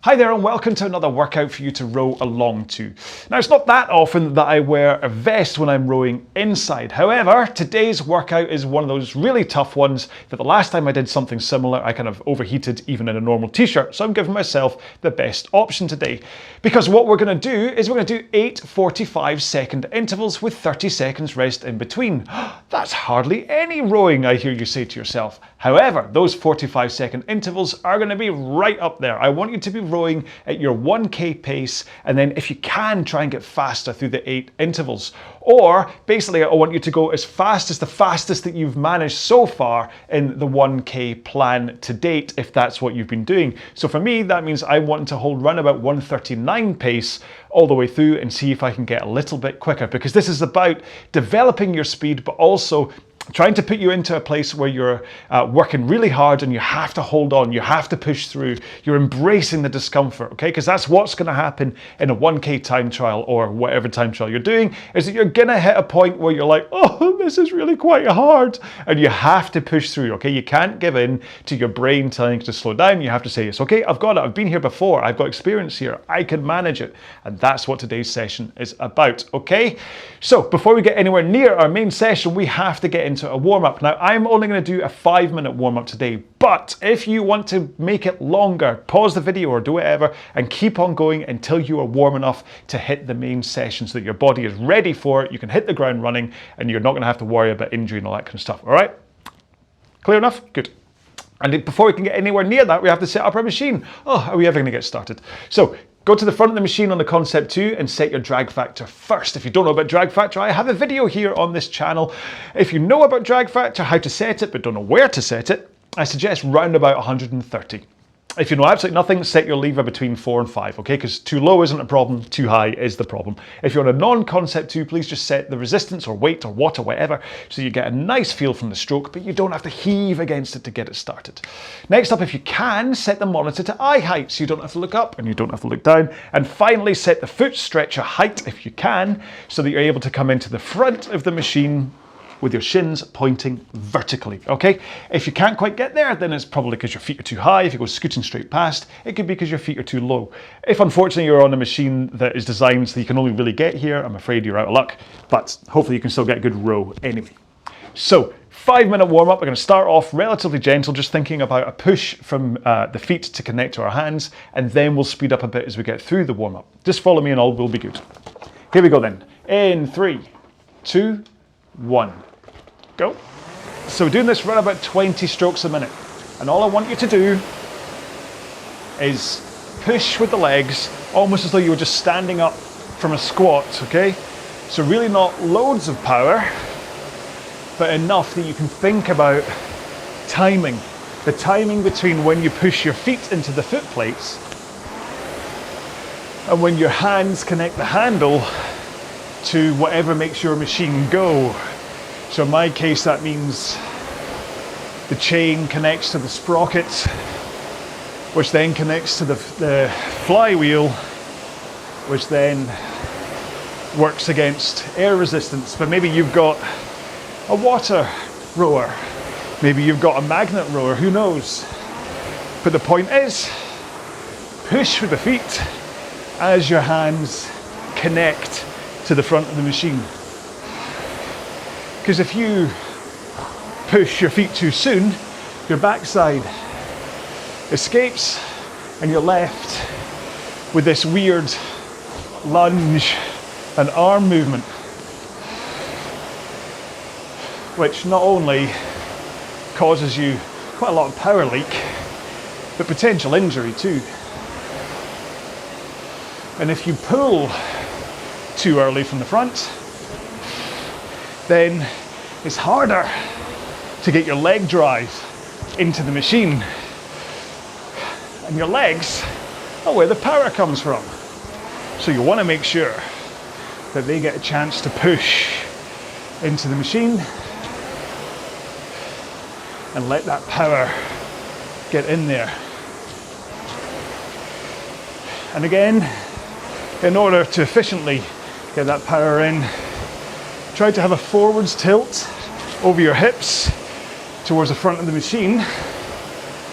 Hi there and welcome to another workout for you to row along to. Now it's not that often that I wear a vest when I'm rowing inside. However, today's workout is one of those really tough ones that the last time I did something similar I kind of overheated even in a normal t-shirt. So I'm giving myself the best option today. Because what we're going to do is we're going to do 8 45-second intervals with 30 seconds rest in between. That's hardly any rowing, I hear you say to yourself. However, those 45-second intervals are going to be right up there. I want you to be rowing at your 1K pace, and then if you can, try and get faster through the 8 intervals. Or basically I want you to go as fast as the fastest that you've managed so far in the 1K plan to date, if that's what you've been doing. So for me, that means I want to hold around about 1:39 pace all the way through and see if I can get a little bit quicker, because this is about developing your speed, but also trying to put you into a place where you're working really hard and you have to hold on, you have to push through, you're embracing the discomfort, okay? Because that's what's going to happen in a 1K time trial or whatever time trial you're doing, is that you're going to hit a point where you're like, oh, this is really quite hard, and you have to push through, okay? You can't give in to your brain telling you to slow down. You have to say, it's okay, I've got it, I've been here before, I've got experience here, I can manage it. And that's what today's session is about, okay? So before we get anywhere near our main session, we have to get into a warm-up. Now, I'm only going to do a 5-minute warm-up today, but if you want to make it longer, pause the video or do whatever and keep on going until you are warm enough to hit the main session so that your body is ready for it, you can hit the ground running and you're not going to have to worry about injury and all that kind of stuff, all right? Clear enough? Good. And before we can get anywhere near that, we have to set up our machine. Oh, are we ever going to get started? So, go to the front of the machine on the Concept 2 and set your drag factor first. If you don't know about drag factor, I have a video here on this channel. If you know about drag factor, how to set it, but don't know where to set it, I suggest round about 130. If you know absolutely nothing, set your lever between 4 and 5, okay? Because too low isn't a problem, too high is the problem. If you're on a non-Concept 2, please just set the resistance or weight or watt or whatever, so you get a nice feel from the stroke, but you don't have to heave against it to get it started. Next up, if you can, set the monitor to eye height, so you don't have to look up and you don't have to look down. And finally, set the foot stretcher height, if you can, so that you're able to come into the front of the machine with your shins pointing vertically, okay? If you can't quite get there, then it's probably because your feet are too high. If you go scooting straight past, it could be because your feet are too low. If unfortunately you're on a machine that is designed so you can only really get here, I'm afraid you're out of luck, but hopefully you can still get a good row anyway. So, 5-minute warm-up. We're going to start off relatively gentle, just thinking about a push from the feet to connect to our hands, and then we'll speed up a bit as we get through the warm-up. Just follow me and all will be good. Here we go then. In 3, 2, 1. Go. So we're doing this around about 20 strokes a minute. And all I want you to do is push with the legs, almost as though you were just standing up from a squat, okay? So really not loads of power, but enough that you can think about timing. The timing between when you push your feet into the foot plates and when your hands connect the handle to whatever makes your machine go. So in my case, that means the chain connects to the sprocket, which then connects to the flywheel, which then works against air resistance. But maybe you've got a water rower, maybe you've got a magnet rower, who knows? But the point is, push with the feet as your hands connect to the front of the machine. Because if you push your feet too soon, your backside escapes and you're left with this weird lunge and arm movement, which not only causes you quite a lot of power leak, but potential injury too. And if you pull too early from the front, then it's harder to get your leg drive into the machine. And your legs are where the power comes from. So you want to make sure that they get a chance to push into the machine and let that power get in there. And again, in order to efficiently get that power in, try to have a forwards tilt over your hips towards the front of the machine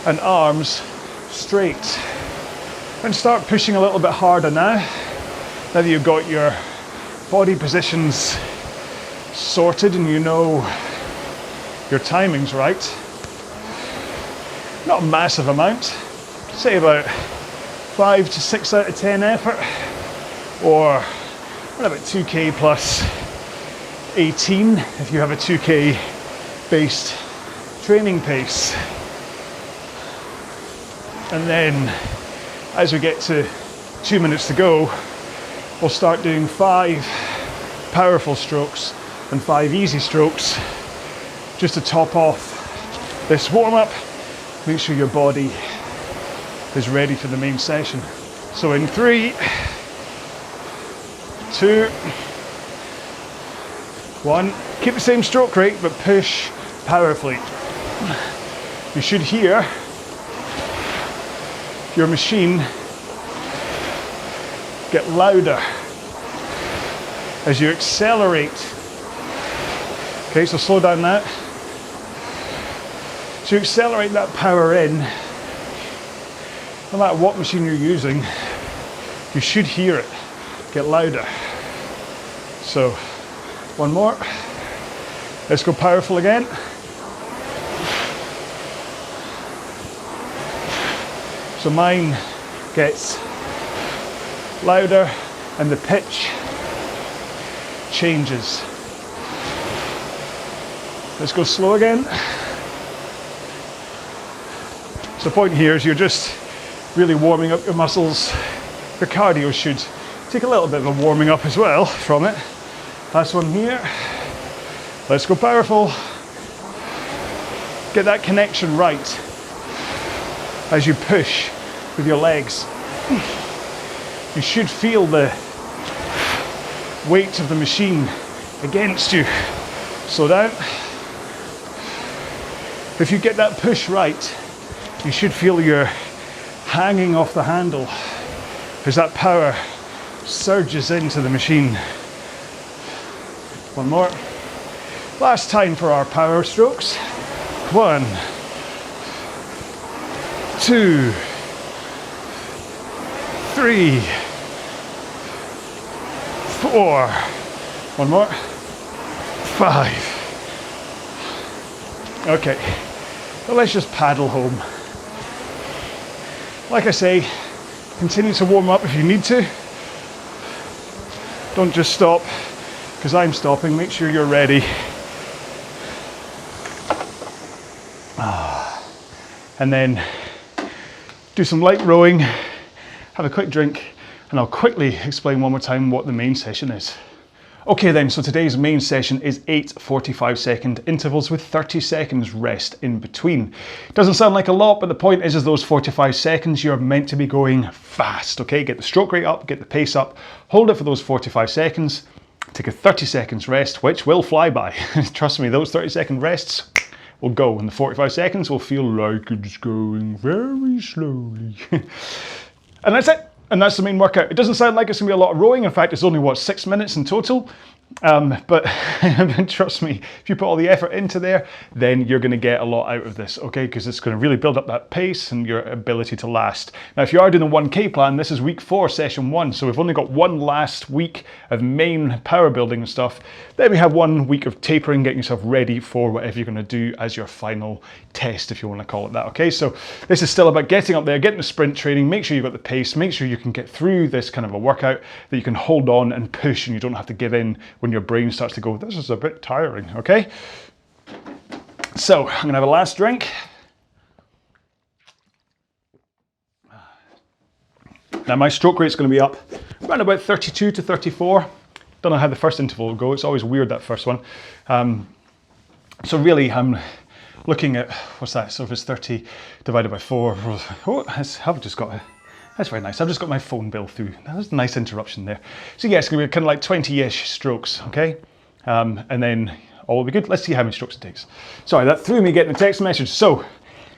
and arms straight. And start pushing a little bit harder now. Now that you've got your body positions sorted and you know your timing's right. Not a massive amount, say about 5 to 6 out of 10 effort, or about 2k plus 18 if you have a 2k based training pace. And then as we get to 2 minutes to go, we'll start doing 5 powerful strokes and 5 easy strokes just to top off this warm up. Make sure your body is ready for the main session. So in 3, 2, 1, keep the same stroke rate but push powerfully. You should hear your machine get louder as you accelerate. Okay, so slow down now. So you accelerate that power in, no matter what machine you're using, you should hear it get louder. So, one more. Let's go powerful again. So mine gets louder and the pitch changes. Let's go slow again. So the point here is you're just really warming up your muscles. Your cardio should take a little bit of a warming up as well from it. Last one here. Let's go powerful. Get that connection right as you push with your legs. You should feel the weight of the machine against you. Slow down. If you get that push right, you should feel you're hanging off the handle as that power surges into the machine. One more. Last time for our power strokes. 1, 2, 3, 4. One more. 5. Okay, well, let's just paddle home. Like I say, continue to warm up if you need to. Don't just stop because I'm stopping. Make sure you're ready. And then do some light rowing, have a quick drink, and I'll quickly explain one more time what the main session is. Okay then, so today's main session is 8 45-second intervals with 30 seconds rest in between. Doesn't sound like a lot, but the point is those 45 seconds you're meant to be going fast, okay? Get the stroke rate up, get the pace up, hold it for those 45 seconds, take a 30 seconds rest, which will fly by. Trust me, those 30-second rests will go, and the 45 seconds will feel like it's going very slowly. And that's it. And that's the main workout. It doesn't sound like it's going to be a lot of rowing. In fact, it's only, what, 6 minutes in total? But trust me, if you put all the effort into there, then you're going to get a lot out of this, okay? Because it's going to really build up that pace and your ability to last. Now, if you are doing a 1K plan, this is week 4, session 1. So we've only got one last week of main power building and stuff. Then we have 1 week of tapering, getting yourself ready for whatever you're going to do as your final test, if you want to call it that, okay? So this is still about getting up there, getting the sprint training, make sure you've got the pace, make sure you can get through this kind of a workout, that you can hold on and push and you don't have to give in when your brain starts to go, this is a bit tiring, okay? So I'm gonna have a last drink. Now my stroke rate's gonna be up around about 32 to 34. Don't know how the first interval will go. It's always weird, that first one. So really I'm looking at, what's that? So if it's 30 divided by 4, oh, I've just got that's very nice. I've just got my phone bill through. That was a nice interruption there. So yeah, it's gonna be kind of like 20-ish strokes, okay? And then all will be good. Let's see how many strokes it takes. Sorry, that threw me getting a text message. So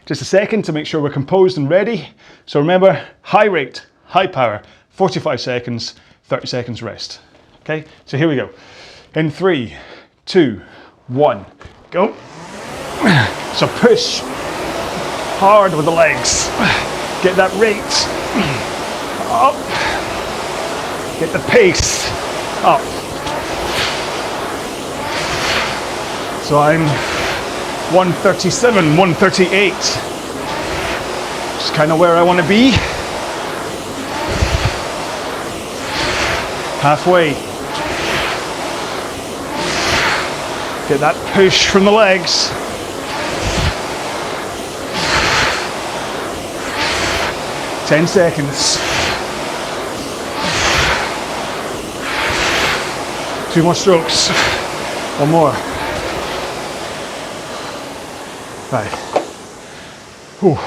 just a second to make sure we're composed and ready. So remember, high rate, high power, 45 seconds, 30 seconds rest. Okay, so here we go. In 3, 2, 1, go. So push hard with the legs. Get that rate. up. Get the pace up. So I'm 137, 138. Just kind of where I want to be. Halfway. Get that push from the legs. Ten seconds. 2 more strokes. 1 more. Right. Whew.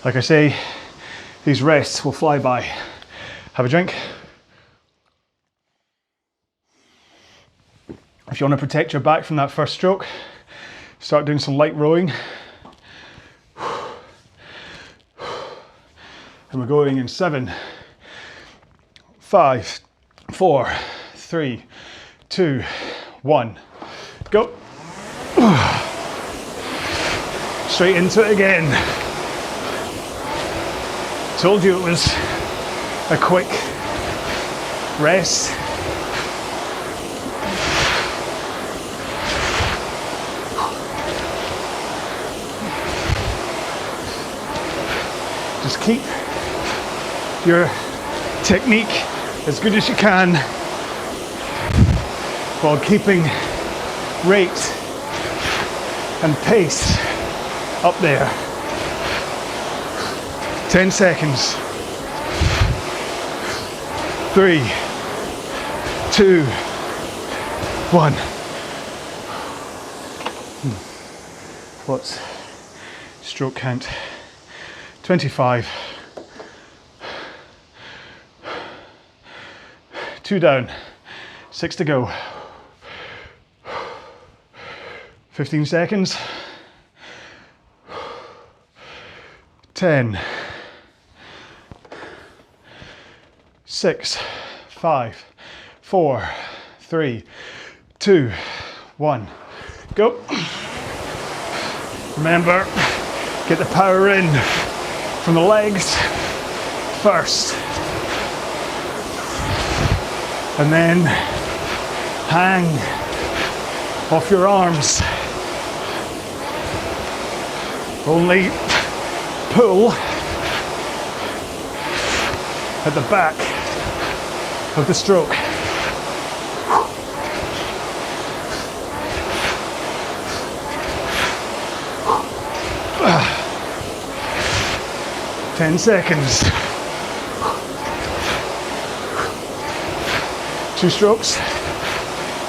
Like I say, these rests will fly by. Have a drink. If you want to protect your back from that first stroke, start doing some light rowing. And we're going in 7, 5, 4, 3, 2, 1. Go. Straight into it again. Told you it was a quick rest. Just keep your technique as good as you can while keeping rate and pace up there. 10 seconds. 3, 2, 1. What's stroke count? 25. 2 down. 6 to go. 15 seconds. 10. 6, 5, 4, 3, 2, 1. Go. Remember, get the power in from the legs first. And then hang off your arms. Only pull at the back of the stroke. Ah. 10 seconds. 2 strokes.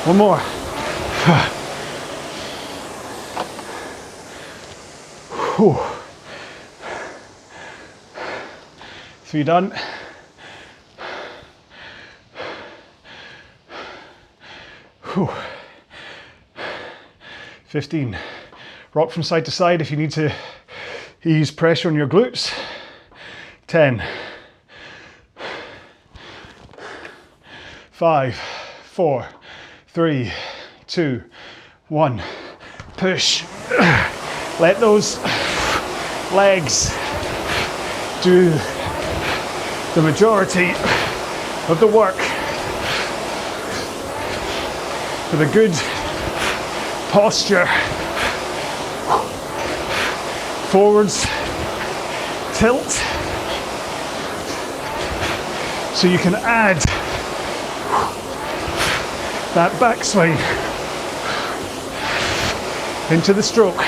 1 more. Whew. 3 done. 15. Rock from side to side if you need to ease pressure on your glutes. 10. 5, 4, 3, 2, 1. Push. Let those legs do the majority of the work for the good posture. Forwards, tilt, so you can add that backswing into the stroke.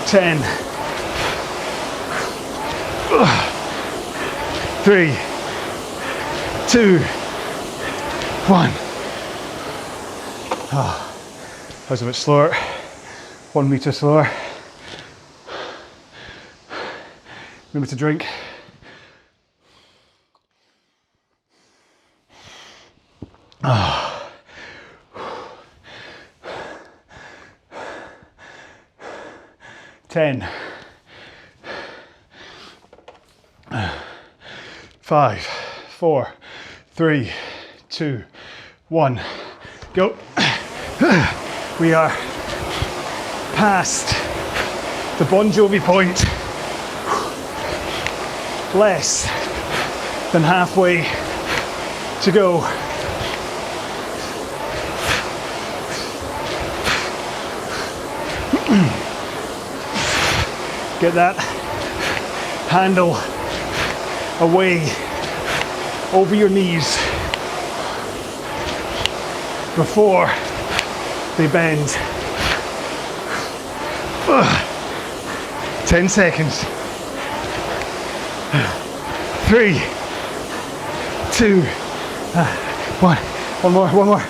10, 3, 2, 1. Oh, that was a bit slower. 1 meter slower. Remember to drink. Oh. 10, 5, 4, 3, 2, 1. Go. We are past the Bon Jovi point. Less than halfway to go. Get that handle away over your knees before they bend. 10 seconds. 3, 2, 1. One more.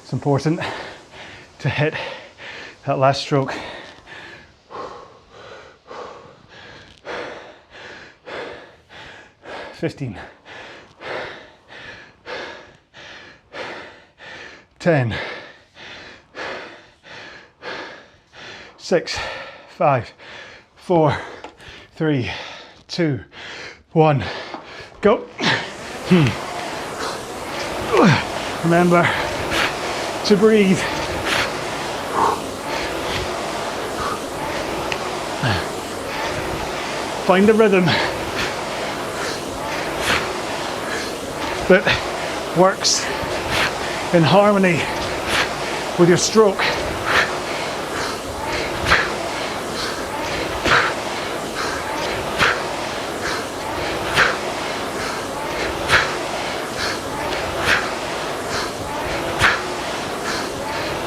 It's important to hit that last stroke. Fifteen. 10. 6, 5, 4, 3, 2, 1. Go. Remember to breathe. Find a rhythm that works in harmony with your stroke.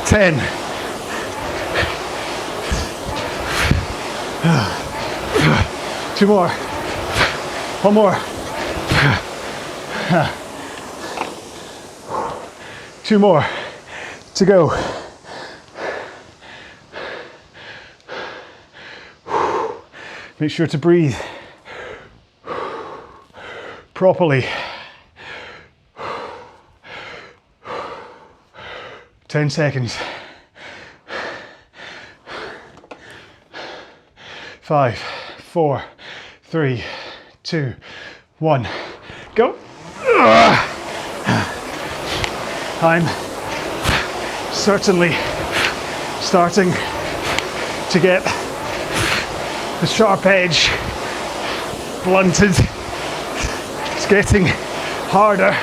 Ten. Two more. One more. Two more to go. Make sure to breathe properly. 10 seconds. 5, 4, 3, 2, 1. Go. I'm certainly starting to get the sharp edge blunted. It's getting harder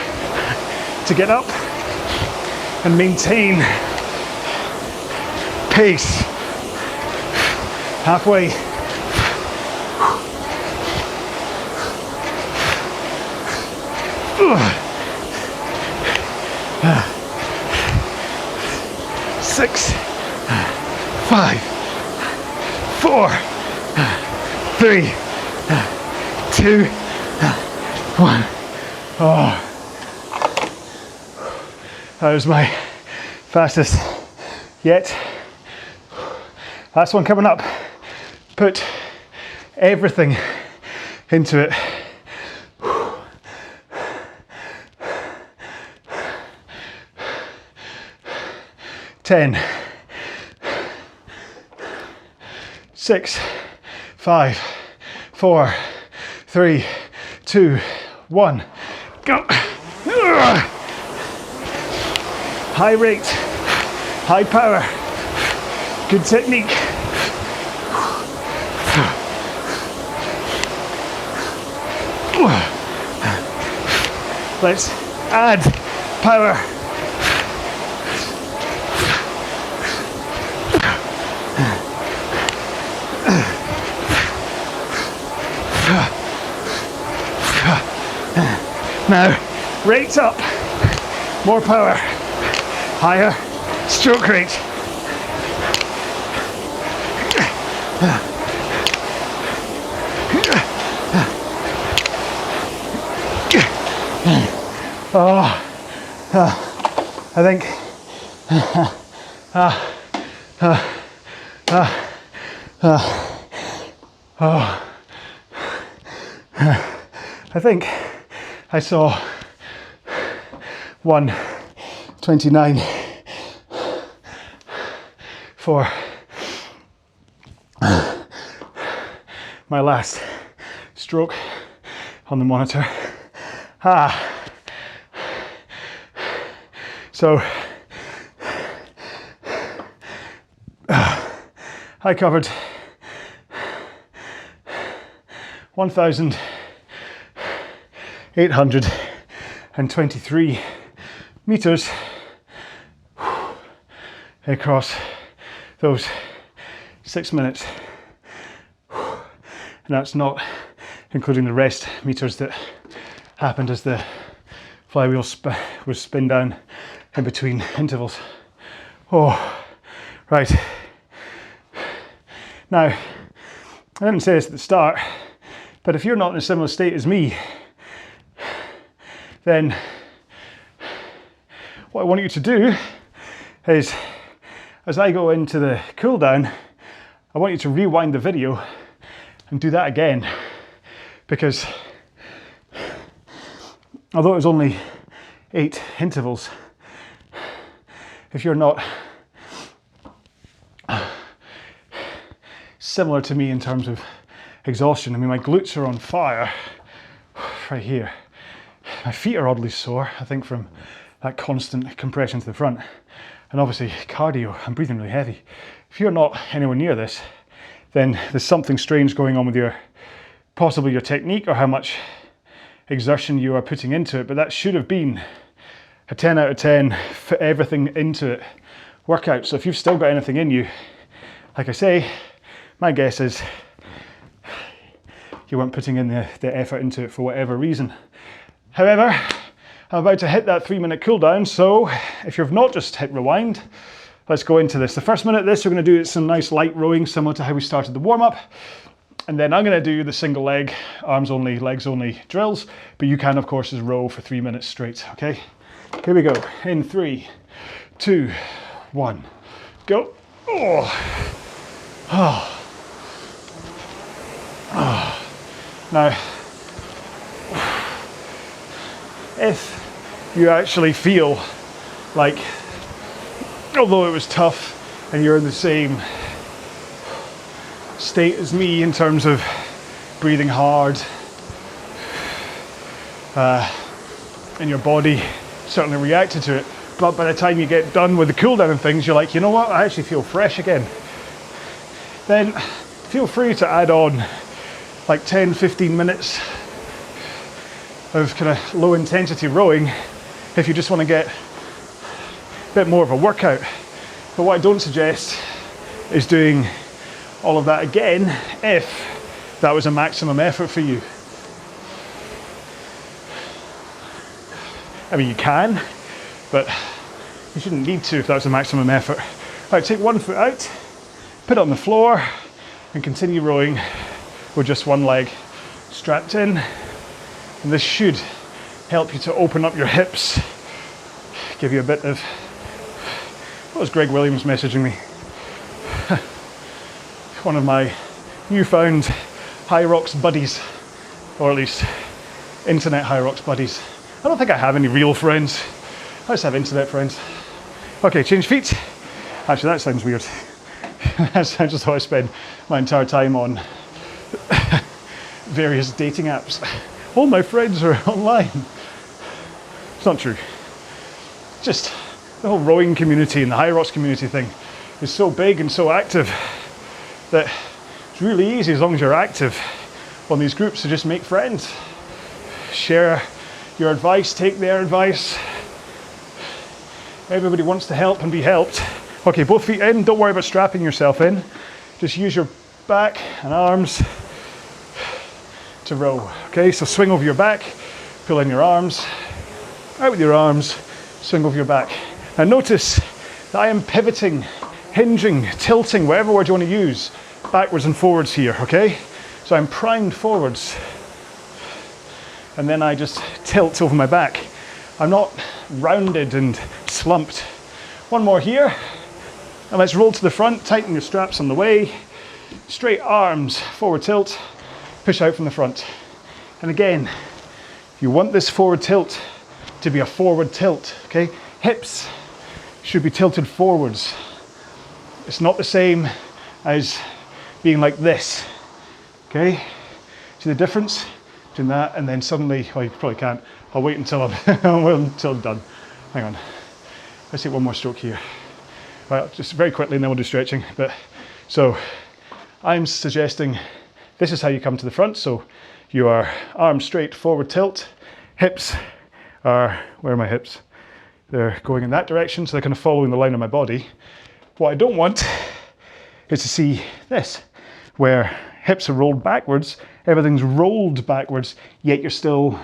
to get up and maintain pace. Halfway. Six, 5, 4, 3, 2, 1. Oh. That was my fastest yet. Last one coming up. Put everything into it. 10, 6, 5, 4, 3, 2, 1. Go. High rate, high power, good technique. Let's add power. Now, rates up, more power, higher stroke rate. Oh, I think I think I saw 1:29 for my last stroke on the monitor. So I covered 1,823 meters across those 6 minutes. And that's not including the rest meters that happened as the flywheel was spin down in between intervals. Oh, right. Now, I didn't say this at the start, but if you're not in a similar state as me, then what I want you to do is, as I go into the cool down, I want you to rewind the video and do that again, because although it was only 8 intervals, if you're not similar to me in terms of exhaustion, I mean, my glutes are on fire right here. My feet are oddly sore, I think, from that constant compression to the front. And obviously cardio, I'm breathing really heavy. If you're not anywhere near this, then there's something strange going on with possibly your technique or how much exertion you are putting into it, but that should have been a 10 out of 10 for everything into it workout. So if you've still got anything in you, like I say, my guess is you weren't putting in the effort into it for whatever reason. However, I'm about to hit that 3-minute cool down, so if you've not just hit rewind, let's go into this. The first minute of this, we're going to do some nice light rowing, similar to how we started the warm-up. And then I'm going to do the single leg, arms only, legs only drills, but you can, of course, just row for 3 minutes straight, okay? Here we go. In 3, 2, 1, go. Oh. Oh. Oh. Now, if you actually feel like, although it was tough and you're in the same state as me in terms of breathing hard, and your body certainly reacted to it, but by the time you get done with the cool down and things, you're like, you know what, I actually feel fresh again, then feel free to add on like 10-15 minutes of kind of low intensity rowing if you just want to get a bit more of a workout. But what I don't suggest is doing all of that again if that was a maximum effort for you. I mean, you can, but you shouldn't need to if that's a maximum effort. All right, take one foot out, put it on the floor, and continue rowing with just one leg strapped in. And this should help you to open up your hips, give you a bit of, what was Greg Williams messaging me? One of my newfound High Rocks buddies, or at least internet High Rocks buddies. I don't think I have any real friends, I just have internet friends. Okay, change feet. Actually, that sounds weird. I just thought I spend my entire time on various dating apps. All my friends are online. It's not true. Just the whole rowing community and the High Rocks community thing is so big and so active that it's really easy, as long as you're active on these groups, to just make friends. Share your advice, take their advice. Everybody wants to help and be helped. Okay, both feet in, don't worry about strapping yourself in. Just use your back and arms to row. Okay, so swing over your back, pull in your arms, out with your arms, swing over your back. Now notice that I am pivoting, hinging, tilting, whatever word you want to use, backwards and forwards here, okay? So I'm primed forwards, and then I just tilt over my back. I'm not rounded and slumped. One more here, and let's roll to the front, tighten your straps on the way, straight arms, forward tilt, push out from the front. And again, you want this forward tilt to be a forward tilt, okay? Hips should be tilted forwards. It's not the same as being like this, okay? See the difference between that and then suddenly, well, you probably can't. I'll wait until I'm done. Hang on. Let's take one more stroke here. Right, just very quickly and then we'll do stretching. But So I'm suggesting this is how you come to the front. So you are arms straight, forward tilt, hips are, where are my hips? They're going in that direction, so they're kind of following the line of my body. What I don't want is to see this, where hips are rolled backwards, everything's rolled backwards, yet you're still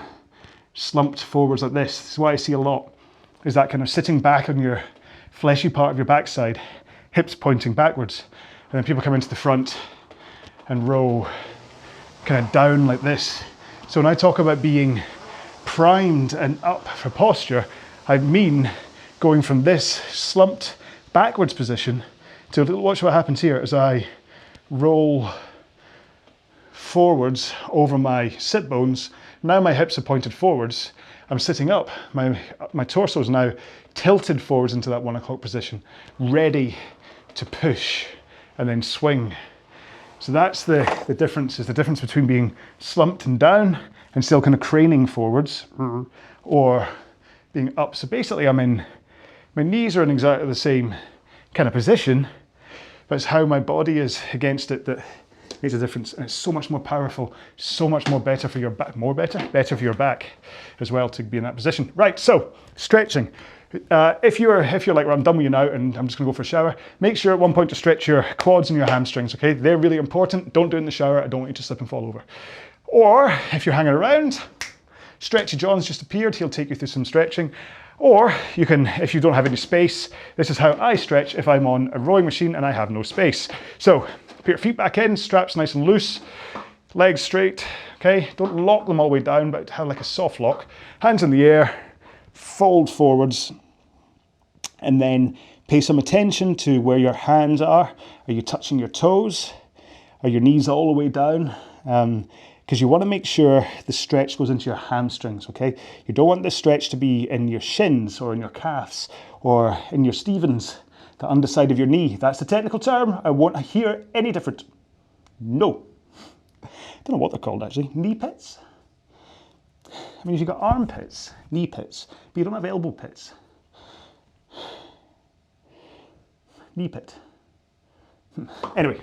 slumped forwards like this. This is what I see a lot, is that kind of sitting back on your fleshy part of your backside, hips pointing backwards, and then people come into the front and row kind of down like this. So when I talk about being primed and up for posture, I mean going from this slumped backwards position to, watch what happens here as I roll forwards over my sit bones. Now my hips are pointed forwards. I'm sitting up. My torso is now tilted forwards into that 1 o'clock position, ready to push and then swing. So that's the difference, is the difference between being slumped and down and still kind of craning forwards, or being up. So basically my knees are in exactly the same kind of position, but it's how my body is against it that makes a difference. And it's so much more powerful, so much more better for your back, better for your back as well to be in that position. Right, so stretching. If you're like, well, I'm done with you now and I'm just gonna go for a shower, make sure at one point to stretch your quads and your hamstrings, okay? They're really important. Don't do it in the shower. I don't want you to slip and fall over. Or if you're hanging around, Stretchy John's just appeared. He'll take you through some stretching. Or you can, if you don't have any space, this is how I stretch if I'm on a rowing machine and I have no space. So put your feet back in, straps nice and loose, legs straight, okay? Don't lock them all the way down, but have like a soft lock. Hands in the air, fold forwards, and then pay some attention to where your hands are. Are you touching your toes? Are your knees all the way down? Because you want to make sure the stretch goes into your hamstrings, okay? You don't want the stretch to be in your shins or in your calves or in your Stevens, the underside of your knee. That's the technical term. I won't hear any different. No. I don't know what they're called actually. Knee pits? I mean, if you've got armpits, knee pits, but you don't have elbow pits. Knee pit. Anyway.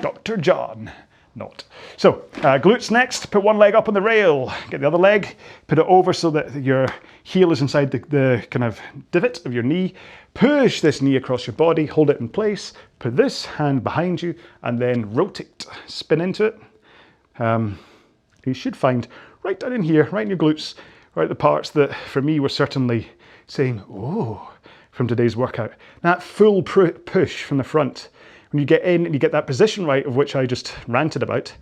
Dr. John, not. So, glutes next, put one leg up on the rail, get the other leg, put it over so that your heel is inside the kind of divot of your knee. Push this knee across your body, hold it in place, put this hand behind you, and then rotate, spin into it. You should find right down in here, right in your glutes, right the parts that for me were certainly saying, oh, from today's workout. That full push from the front. When you get in and you get that position right, of which I just ranted about,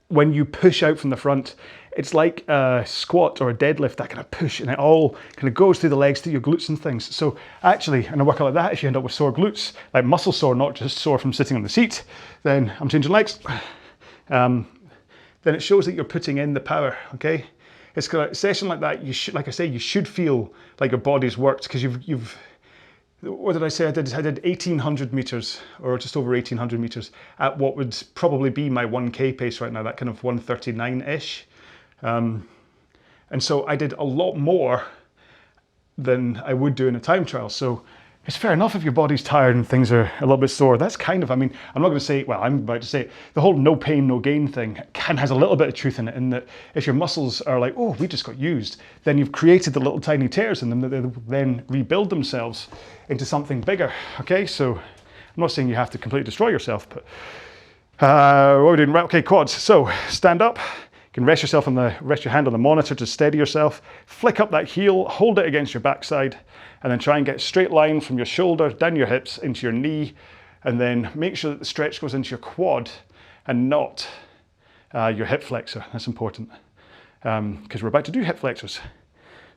when you push out from the front, it's like a squat or a deadlift, that kind of push, and it all kind of goes through the legs, through your glutes and things. So actually, in a workout like that, if you end up with sore glutes, like muscle sore, not just sore from sitting on the seat, then I'm changing legs. Then it shows that you're putting in the power, okay? It's kind of a session like that, you should, like I say, you should feel like your body's worked, because you've what did I say? I did 1,800 meters, or just over 1,800 meters, at what would probably be my 1K pace right now, that kind of 139-ish. And so I did a lot more than I would do in a time trial. So it's fair enough if your body's tired and things are a little bit sore. That's kind of, I mean, I'm not going to say, well, I'm about to say it, the whole no pain, no gain thing has a little bit of truth in it, in that if your muscles are like, oh, we just got used, then you've created the little tiny tears in them that they then rebuild themselves into something bigger, okay? So I'm not saying you have to completely destroy yourself, but what are we doing? Right, okay, quads. So stand up. You can rest your hand on the monitor to steady yourself. Flick up that heel, hold it against your backside, and then try and get a straight line from your shoulder down your hips into your knee, and then make sure that the stretch goes into your quad and not your hip flexor. That's important, because we're about to do hip flexors.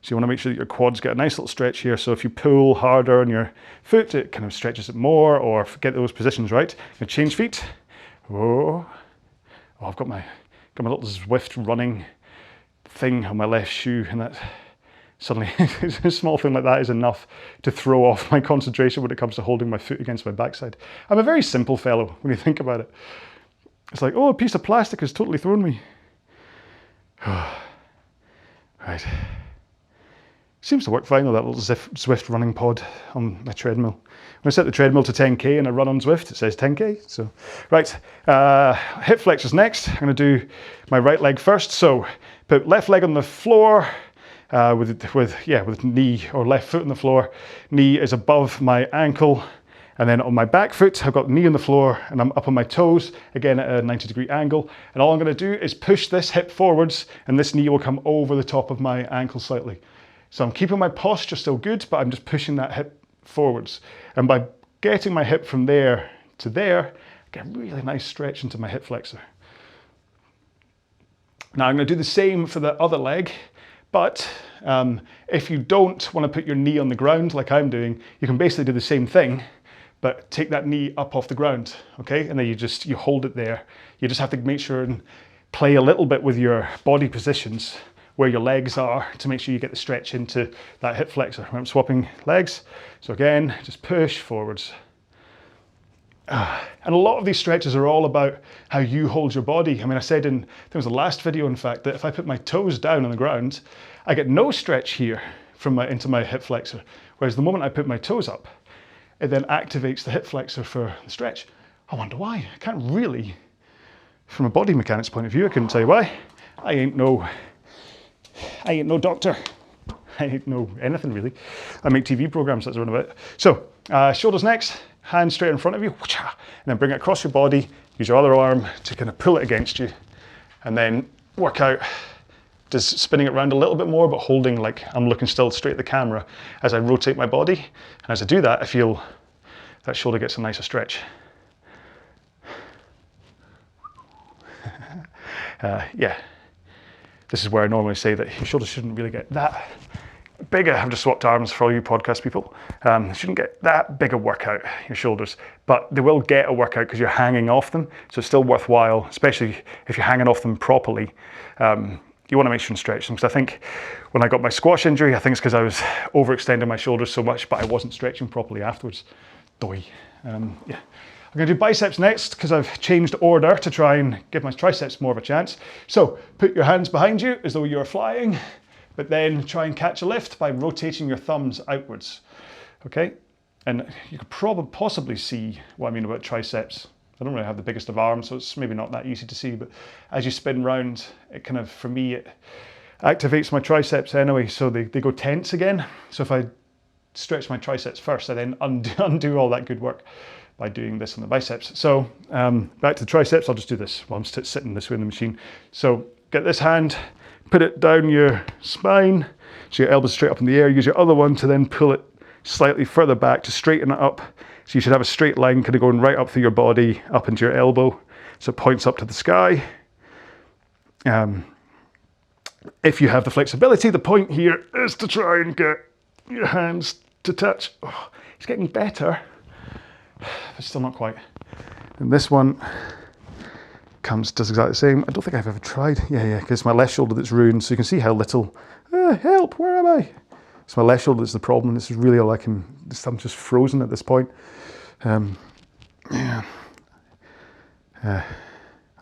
So you want to make sure that your quads get a nice little stretch here. So if you pull harder on your foot, it kind of stretches it more, or get those positions right. You change feet. Oh, I've got my little Zwift running thing on my left shoe, and that suddenly a small thing like that is enough to throw off my concentration when it comes to holding my foot against my backside. I'm a very simple fellow when you think about it. It's like, oh, a piece of plastic has totally thrown me. Right. Seems to work fine with that little Zwift running pod on my treadmill. When I set the treadmill to 10k and I run on Zwift, it says 10k. So, right, hip flexors next. I'm going to do my right leg first. So, put left leg on the floor with knee or left foot on the floor. Knee is above my ankle. And then on my back foot, I've got knee on the floor and I'm up on my toes, again at a 90-degree angle. And all I'm going to do is push this hip forwards and this knee will come over the top of my ankle slightly. So I'm keeping my posture still good, but I'm just pushing that hip forwards. And by getting my hip from there to there, I get a really nice stretch into my hip flexor. Now I'm going to do the same for the other leg, but if you don't want to put your knee on the ground like I'm doing, you can basically do the same thing, but take that knee up off the ground, okay? And then you hold it there. You just have to make sure and play a little bit with your body positions where your legs are to make sure you get the stretch into that hip flexor. I'm swapping legs. So again, just push forwards. And a lot of these stretches are all about how you hold your body. I mean, I said in, I think it was the last video, in fact, that if I put my toes down on the ground, I get no stretch here from into my hip flexor. Whereas the moment I put my toes up, it then activates the hip flexor for the stretch. I wonder why. I can't really, from a body mechanics point of view, I couldn't tell you why. I ain't no doctor. I ain't no anything really. I make TV programs, that's what about it. So, shoulders next, hands straight in front of you, and then bring it across your body, use your other arm to kind of pull it against you, and then work out just spinning it around a little bit more, but holding like I'm looking still straight at the camera as I rotate my body. And as I do that, I feel that shoulder gets a nicer stretch. Yeah. This is where I normally say that your shoulders shouldn't really get that big. I've just swapped arms for all you podcast people. Shouldn't get that big a workout, your shoulders, but they will get a workout because you're hanging off them. So it's still worthwhile, especially if you're hanging off them properly. You want to make sure and stretch them. Because I think when I got my squash injury, I think it's because I was overextending my shoulders so much, but I wasn't stretching properly afterwards. Doy. Yeah. I'm going to do biceps next because I've changed order to try and give my triceps more of a chance. So put your hands behind you as though you're flying, but then try and catch a lift by rotating your thumbs outwards. Okay? And you could possibly see what I mean about triceps. I don't really have the biggest of arms, so it's maybe not that easy to see, but as you spin round, it kind of, for me, it activates my triceps anyway, so they go tense again. So if I stretch my triceps first, I then undo all that good work by doing this on the biceps. So back to the triceps, I'll just do this while I'm sitting this way in the machine. So get this hand, put it down your spine, so your elbow's straight up in the air, use your other one to then pull it slightly further back to straighten it up. So you should have a straight line kind of going right up through your body, up into your elbow, so it points up to the sky. If you have the flexibility, the point here is to try and get your hands to touch. Oh, it's getting better, but still not quite. And this one does exactly the same. I don't think I've ever tried. Yeah, because my left shoulder that's ruined, so you can see how little, help, where am I? It's my left shoulder that's the problem. This is really all I can, I'm just frozen at this point. I'm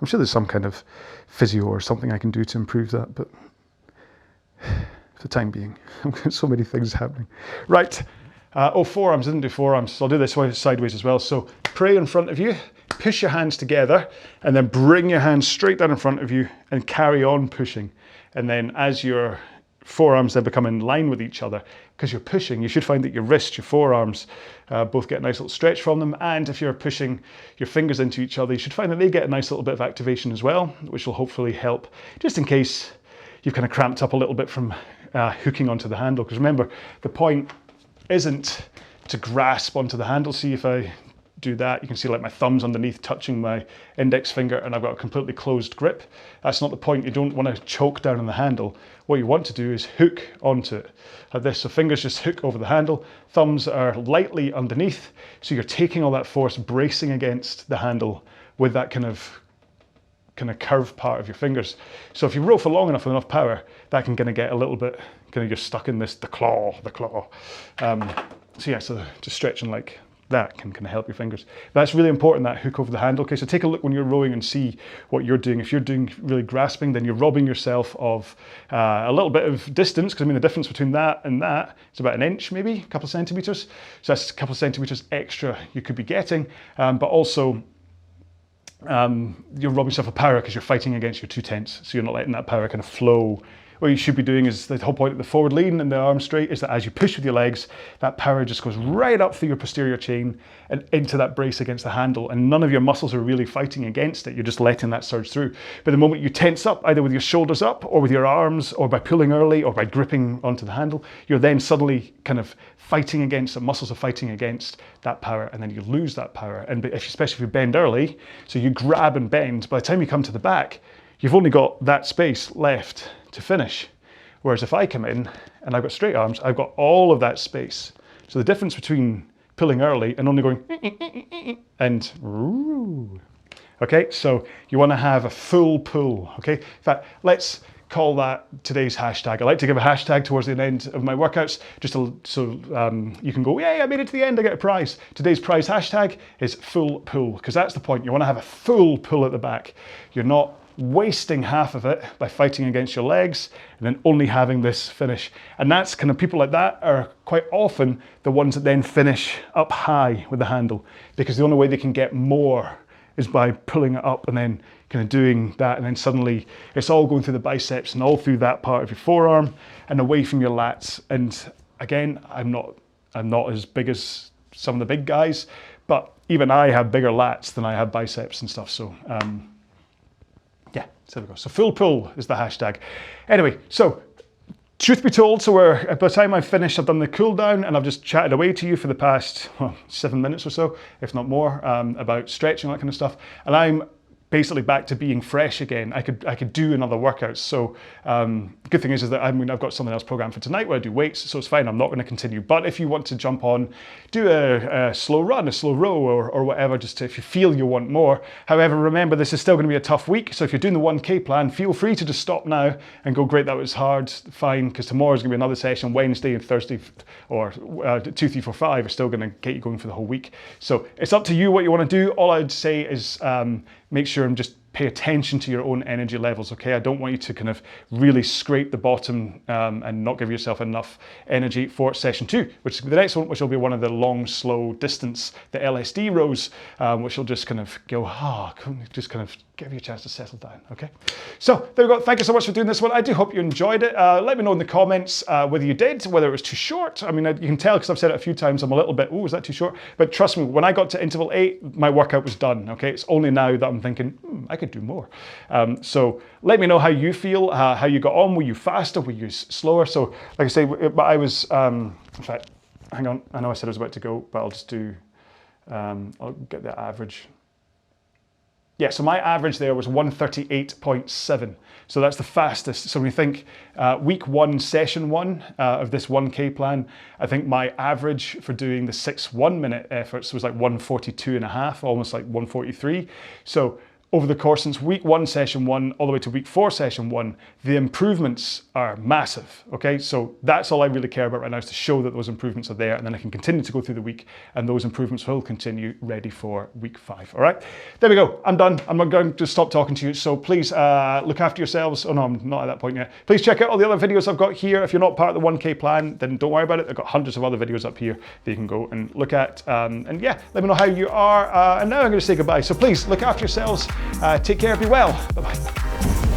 sure there's some kind of physio or something I can do to improve that, but for the time being, I've got so many things happening. Right, forearms, I didn't do forearms, so I'll do this sideways as well. So pray in front of you, push your hands together, and then bring your hands straight down in front of you and carry on pushing. And then as your forearms then become in line with each other, because you're pushing, you should find that your wrists, your forearms, both get a nice little stretch from them. And if you're pushing your fingers into each other, you should find that they get a nice little bit of activation as well, which will hopefully help, just in case you've kind of cramped up a little bit from hooking onto the handle. Because remember, the point isn't to grasp onto the handle. See, if I do that, you can see like my thumb's underneath touching my index finger and I've got a completely closed grip. That's not the point. You don't want to choke down on the handle. What you want to do is hook onto it like this. So fingers just hook over the handle, thumbs are lightly underneath. So you're taking all that force, bracing against the handle with that kind of curved part of your fingers. So if you row for long enough with enough power, that can kind of get a little bit, kind of you're stuck in this, the claw. So yeah, so just stretching like that can kind of help your fingers. That's really important, that hook over the handle. Okay, so take a look when you're rowing and see what you're doing. If you're doing really grasping, then you're robbing yourself of a little bit of distance, because I mean the difference between that and that is about an inch, maybe a couple of centimeters. So that's a couple of centimeters extra you could be getting, but also you're robbing yourself of power because you're fighting against your 2/10, so you're not letting that power kind of flow. What you should be doing is, the whole point of the forward lean and the arm straight is that as you push with your legs, that power just goes right up through your posterior chain and into that brace against the handle, and none of your muscles are really fighting against it. You're just letting that surge through. But the moment you tense up, either with your shoulders up or with your arms, or by pulling early or by gripping onto the handle, you're then suddenly kind of fighting against, the muscles are fighting against that power, and then you lose that power. And especially if you bend early, so you grab and bend, by the time you come to the back, you've only got that space left to finish. Whereas if I come in and I've got straight arms, I've got all of that space. So the difference between pulling early and only going and okay, so you want to have a full pull. Okay, in fact, let's call that today's hashtag. I like to give a hashtag towards the end of my workouts, just so you can go, yay, I made it to the end, I get a prize. Today's prize hashtag is full pull, because that's the point. You want to have a full pull at the back. You're not wasting half of it by fighting against your legs and then only having this finish. And that's kind of, people like that are quite often the ones that then finish up high with the handle, because the only way they can get more is by pulling it up and then kind of doing that, and then suddenly it's all going through the biceps and all through that part of your forearm and away from your lats. And again, I'm not as big as some of the big guys, but even I have bigger lats than I have biceps and stuff. So yeah, so there we go. So full pull is the hashtag. Anyway, so truth be told, so by the time I've finished, I've done the cool down and I've just chatted away to you for the past 7 minutes or so, if not more, about stretching, that kind of stuff. And I'm basically back to being fresh again. I could do another workout. So good thing is that I've got something else programmed for tonight where I do weights, so it's fine. I'm not going to continue. But if you want to jump on, do a slow run, a slow row, or whatever, just if you feel you want more. However, remember, this is still going to be a tough week. So if you're doing the 1K plan, feel free to just stop now and go, great, that was hard, fine, because tomorrow's going to be another session. Wednesday and Thursday, or 2, 3, 4, 5 are still going to get you going for the whole week. So it's up to you what you want to do. All I'd say is make sure and just pay attention to your own energy levels, okay? I don't want you to kind of really scrape the bottom and not give yourself enough energy for session 2, which is the next one, which will be one of the long, slow distance, the LSD rows, which will just kind of go, just kind of give you a chance to settle down, okay? So there we go. Thank you so much for doing this one. I do hope you enjoyed it. Let me know in the comments whether you did, whether it was too short. I mean, you can tell because I've said it a few times, I'm a little bit, oh, is that too short? But trust me, when I got to interval 8, my workout was done, okay? It's only now that I'm thinking, I could do more. So let me know how you feel, how you got on. Were you faster? Were you slower? So like I say, I was, in fact, hang on. I know I said I was about to go, but I'll just do, I'll get the average. Yeah, so my average there was 138.7. So that's the fastest. So when you think week 1, session 1 of this 1K plan, I think my average for doing the 6 1-minute efforts was like 142.5, almost like 143. So over the course since week 1, session 1, all the way to week 4, session 1, the improvements are massive, okay? So that's all I really care about right now, is to show that those improvements are there, and then I can continue to go through the week, and those improvements will continue ready for week 5, all right? There we go, I'm done. I'm not going to stop talking to you, so please look after yourselves. Oh no, I'm not at that point yet. Please check out all the other videos I've got here. If you're not part of the 1K plan, then don't worry about it. I've got hundreds of other videos up here that you can go and look at. And yeah, let me know how you are. And now I'm going to say goodbye. So please look after yourselves. Take care, be well. Bye-bye.